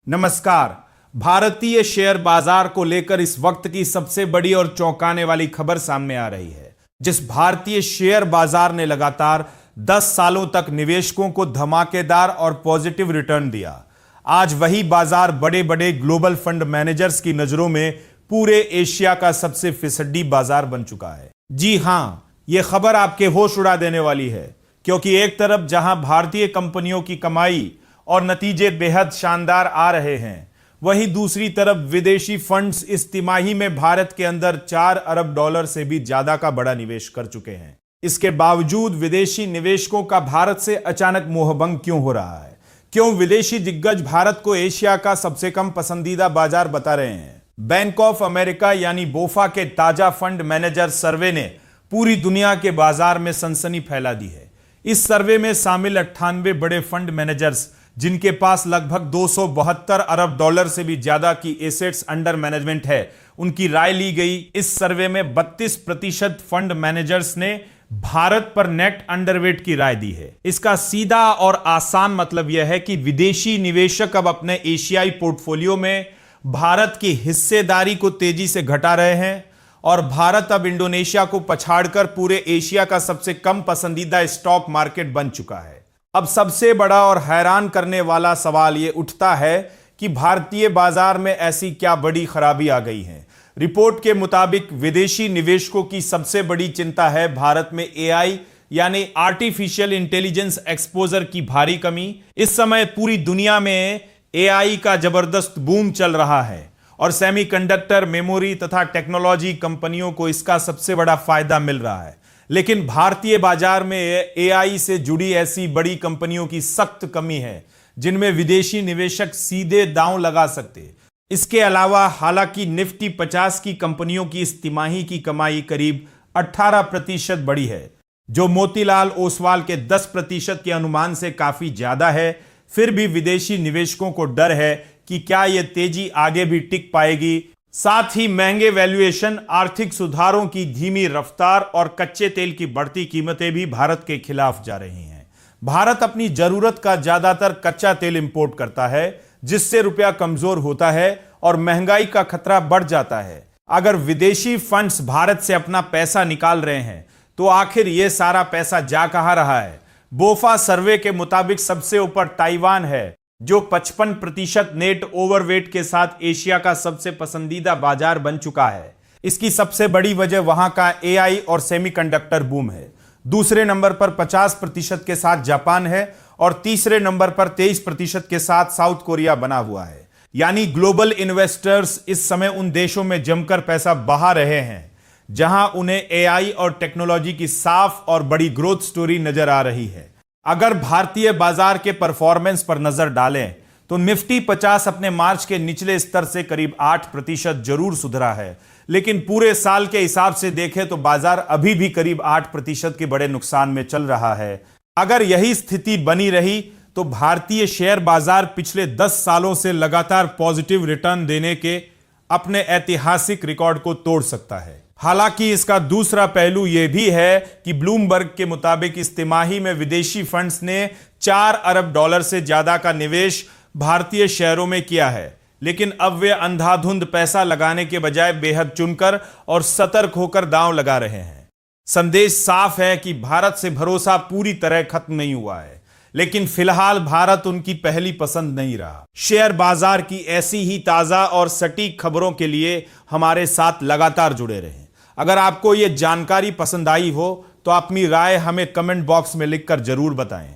नमस्कार। भारतीय शेयर बाजार को लेकर इस वक्त की सबसे बड़ी और चौंकाने वाली खबर सामने आ रही है। जिस भारतीय शेयर बाजार ने लगातार 10 सालों तक निवेशकों को धमाकेदार और पॉजिटिव रिटर्न दिया, आज वही बाजार बड़े बड़े ग्लोबल फंड मैनेजर्स की नजरों में पूरे एशिया का सबसे फिसड्डी बाजार बन चुका है। जी हां, यह खबर आपके होश उड़ा देने वाली है, क्योंकि एक तरफ जहां भारतीय कंपनियों की कमाई और नतीजे बेहद शानदार आ रहे हैं, वहीं दूसरी तरफ विदेशी फंड्स इस तिमाही में भारत के अंदर 4 अरब डॉलर से भी ज्यादा का बड़ा निवेश कर चुके हैं। इसके बावजूद विदेशी निवेशकों का भारत से अचानक मोहभंग क्यों हो रहा है? क्यों विदेशी दिग्गज भारत को एशिया का सबसे कम पसंदीदा बाजार बता रहे हैं? बैंक ऑफ अमेरिका यानी बोफा के ताजा फंड मैनेजर सर्वे ने पूरी दुनिया के बाजार में सनसनी फैला दी है। इस सर्वे में शामिल 98 बड़े फंड मैनेजर्स, जिनके पास लगभग 272 अरब डॉलर से भी ज्यादा की एसेट्स अंडर मैनेजमेंट है, उनकी राय ली गई। इस सर्वे में 32% फंड मैनेजर्स ने भारत पर नेट अंडरवेट की राय दी है। इसका सीधा और आसान मतलब यह है कि विदेशी निवेशक अब अपने एशियाई पोर्टफोलियो में भारत की हिस्सेदारी को तेजी से घटा रहे हैं और भारत अब इंडोनेशिया को पछाड़कर पूरे एशिया का सबसे कम पसंदीदा स्टॉक मार्केट बन चुका है। अब सबसे बड़ा और हैरान करने वाला सवाल यह उठता है कि भारतीय बाजार में ऐसी क्या बड़ी खराबी आ गई है। रिपोर्ट के मुताबिक विदेशी निवेशकों की सबसे बड़ी चिंता है भारत में एआई यानी आर्टिफिशियल इंटेलिजेंस एक्सपोजर की भारी कमी। इस समय पूरी दुनिया में एआई का जबरदस्त बूम चल रहा है और सेमीकंडक्टर, मेमोरी तथा टेक्नोलॉजी कंपनियों को इसका सबसे बड़ा फायदा मिल रहा है। लेकिन भारतीय बाजार में एआई से जुड़ी ऐसी बड़ी कंपनियों की सख्त कमी है जिनमें विदेशी निवेशक सीधे दांव लगा सकते। इसके अलावा हालांकि निफ्टी 50 की कंपनियों की इस तिमाही की कमाई करीब 18% बढ़ी है, जो मोतीलाल ओसवाल के 10% के अनुमान से काफी ज्यादा है। फिर भी विदेशी निवेशकों को डर है कि क्या यह तेजी आगे भी टिक पाएगी। साथ ही महंगे वैल्यूएशन, आर्थिक सुधारों की धीमी रफ्तार और कच्चे तेल की बढ़ती कीमतें भी भारत के खिलाफ जा रही हैं। भारत अपनी जरूरत का ज्यादातर कच्चा तेल इंपोर्ट करता है, जिससे रुपया कमजोर होता है और महंगाई का खतरा बढ़ जाता है। अगर विदेशी फंड्स भारत से अपना पैसा निकाल रहे हैं, तो आखिर यह सारा पैसा जा कहां रहा है? बोफा सर्वे के मुताबिक सबसे ऊपर ताइवान है, जो 55% नेट ओवरवेट के साथ एशिया का सबसे पसंदीदा बाजार बन चुका है। इसकी सबसे बड़ी वजह वहां का एआई और सेमीकंडक्टर बूम है। दूसरे नंबर पर 50% के साथ जापान है और तीसरे नंबर पर 23% के साथ साउथ कोरिया बना हुआ है। यानी ग्लोबल इन्वेस्टर्स इस समय उन देशों में जमकर पैसा बहा रहे हैं जहां उन्हें एआई और टेक्नोलॉजी की साफ और बड़ी ग्रोथ स्टोरी नजर आ रही है। अगर भारतीय बाजार के परफॉर्मेंस पर नजर डालें तो निफ्टी 50 अपने मार्च के निचले स्तर से करीब 8% जरूर सुधरा है, लेकिन पूरे साल के हिसाब से देखें तो बाजार अभी भी करीब 8% के बड़े नुकसान में चल रहा है। अगर यही स्थिति बनी रही तो भारतीय शेयर बाजार पिछले 10 सालों से लगातार पॉजिटिव रिटर्न देने के अपने ऐतिहासिक रिकॉर्ड को तोड़ सकता है। हालांकि इसका दूसरा पहलू यह भी है कि ब्लूमबर्ग के मुताबिक इस तिमाही में विदेशी फंड्स ने 4 अरब डॉलर से ज्यादा का निवेश भारतीय शेयरों में किया है, लेकिन अब वे अंधाधुंध पैसा लगाने के बजाय बेहद चुनकर और सतर्क होकर दांव लगा रहे हैं। संदेश साफ है कि भारत से भरोसा पूरी तरह खत्म नहीं हुआ है, लेकिन फिलहाल भारत उनकी पहली पसंद नहीं रहा। शेयर बाजार की ऐसी ही ताजा और सटीक खबरों के लिए हमारे साथ लगातार जुड़े रहें। अगर आपको यह जानकारी पसंद आई हो तो अपनी राय हमें कमेंट बॉक्स में लिखकर जरूर बताएं।